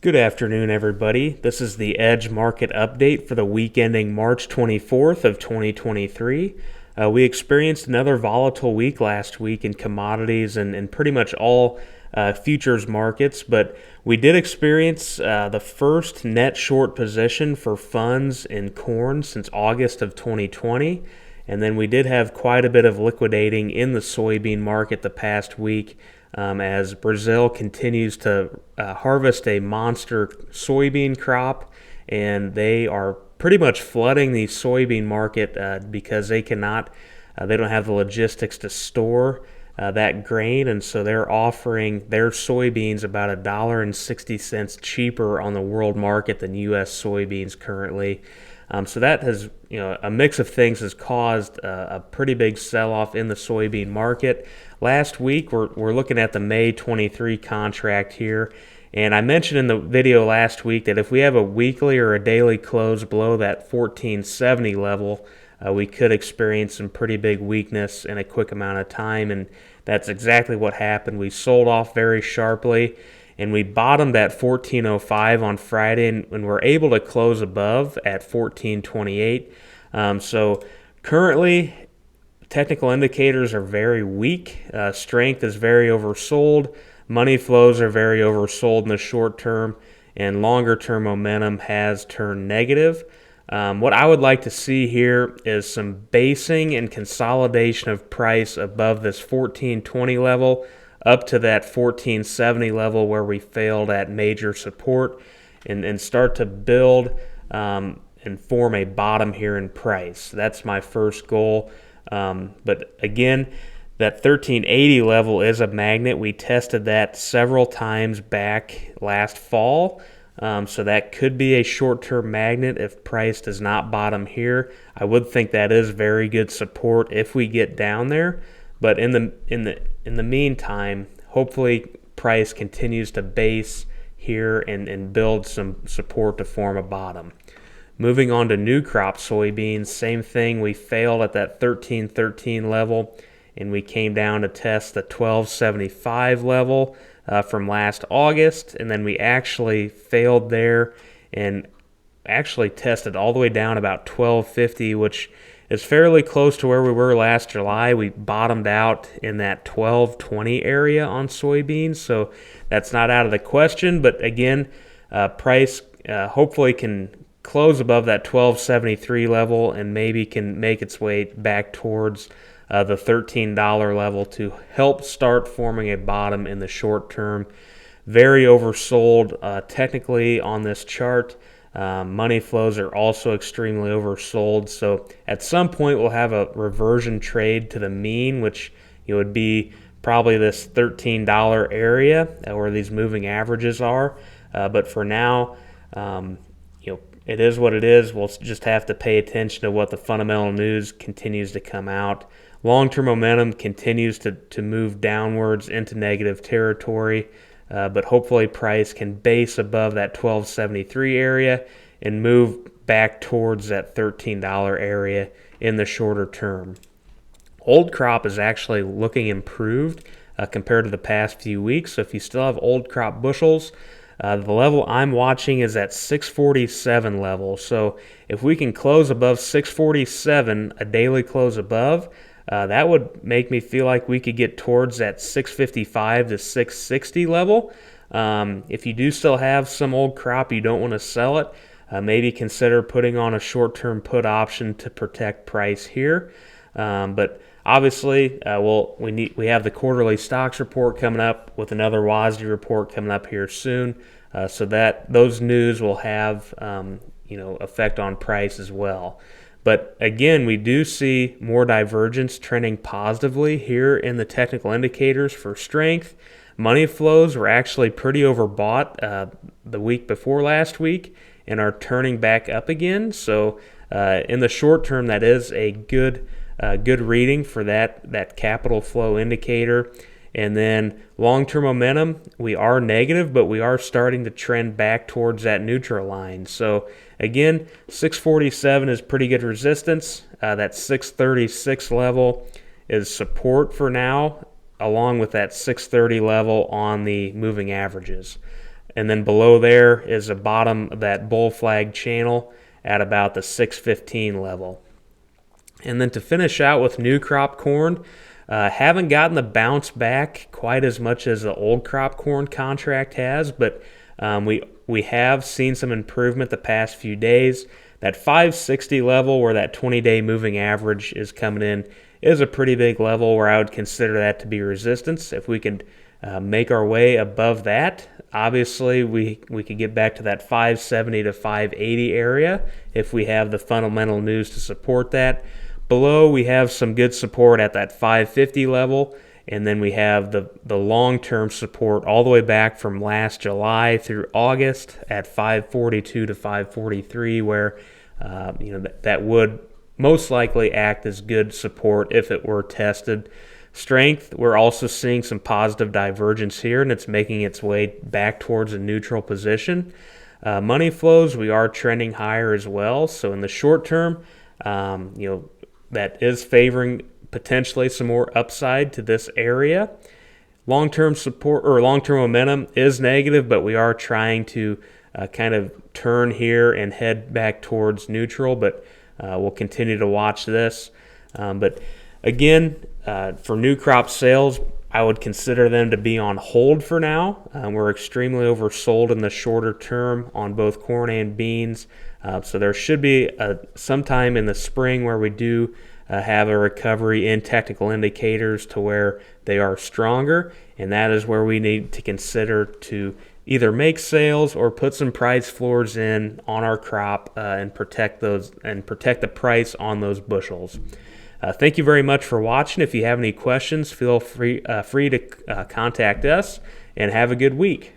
Good afternoon, everybody. This is the Edge Market Update for the week ending March 24th of 2023. We experienced another volatile week last week in commodities and pretty much all futures markets, but we did experience the first net short position for funds in corn since August of 2020. And then we did have quite a bit of liquidating in the soybean market the past week as Brazil continues to harvest a monster soybean crop, and they are pretty much flooding the soybean market because they don't have the logistics to store that grain, and so they're offering their soybeans about $1.60 cheaper on the world market than U.S. soybeans currently. So that has, a mix of things has caused a pretty big sell-off in the soybean market. Last week, we're looking at the May 23 contract here, and I mentioned in the video last week that if we have a weekly or a daily close below that 1470 level, we could experience some pretty big weakness in a quick amount of time, and that's exactly what happened. We sold off very sharply, and we bottomed at 1405 on Friday, and we're able to close above at 1428. So currently, technical indicators are very weak. Strength is very oversold. Money flows are very oversold in the short term, and longer term momentum has turned negative. What I would like to see here is some basing and consolidation of price above this 1420 level up to that 1470 level where we failed at major support, and start to build and form a bottom here in price. That's my first goal. But again, that 1380 level is a magnet. We tested that several times back last fall. So that could be a short-term magnet if price does not bottom here. I would think that is very good support if we get down there. But in the meantime, hopefully price continues to base here and build some support to form a bottom. Moving on to new crop soybeans, same thing. We failed at that 1313 level, and we came down to test the 1275 level from last August, and then we actually failed there and actually tested all the way down about 1250, which is fairly close to where we were last July. We bottomed out in that 1220 area on soybeans, so that's not out of the question. But again, price hopefully can close above that 1273 level and maybe can make its way back towards the $13 level to help start forming a bottom in the short term. Very oversold technically on this chart. Money flows are also extremely oversold. So at some point we'll have a reversion trade to the mean, which would be probably this $13 area where these moving averages are. But for now, it is what it is. We'll just have to pay attention to what the fundamental news continues to come out. Long-term momentum continues to move downwards into negative territory, but hopefully price can base above that 1273 area and move back towards that $13 area in the shorter term. Old crop is actually looking improved compared to the past few weeks. So if you still have old crop bushels, the level I'm watching is at 647 level. So if we can close above 647, a daily close above, that would make me feel like we could get towards that 655 to 660 level. If you do still have some old crop, you don't want to sell it, maybe consider putting on a short-term put option to protect price here. But obviously, we have the quarterly stocks report coming up with another WASDE report coming up here soon, so that those news will have effect on price as well. But again, we do see more divergence trending positively here in the technical indicators for strength. Money flows were actually pretty overbought the week before last week and are turning back up again. So in the short term, that is a good reading for that capital flow indicator. And then long-term momentum, we are negative, but we are starting to trend back towards that neutral line. So again, 647 is pretty good resistance. That 636 level is support for now, along with that 630 level on the moving averages. And then below there is the bottom of that bull flag channel at about the 615 level. And then to finish out with new crop corn, haven't gotten the bounce back quite as much as the old crop corn contract has, but we have seen some improvement the past few days. That 560 level where that 20-day moving average is coming in is a pretty big level where I would consider that to be resistance. If we could make our way above that, obviously we could get back to that 570 to 580 area if we have the fundamental news to support that. Below, we have some good support at that 550 level, and then we have the long-term support all the way back from last July through August at 542 to 543, where that would most likely act as good support if it were tested. Strength, we're also seeing some positive divergence here, and it's making its way back towards a neutral position. Money flows, we are trending higher as well. So in the short term, that is favoring potentially some more upside to this area. Long-term support or long-term momentum is negative, but we are trying to kind of turn here and head back towards neutral, but we'll continue to watch this. But again, for new crop sales, I would consider them to be on hold for now. We're extremely oversold in the shorter term on both corn and beans. So there should be sometime in the spring where we do have a recovery in technical indicators to where they are stronger, and that is where we need to consider to either make sales or put some price floors in on our crop and protect the price on those bushels. Thank you very much for watching. If you have any questions, feel free to contact us, and have a good week.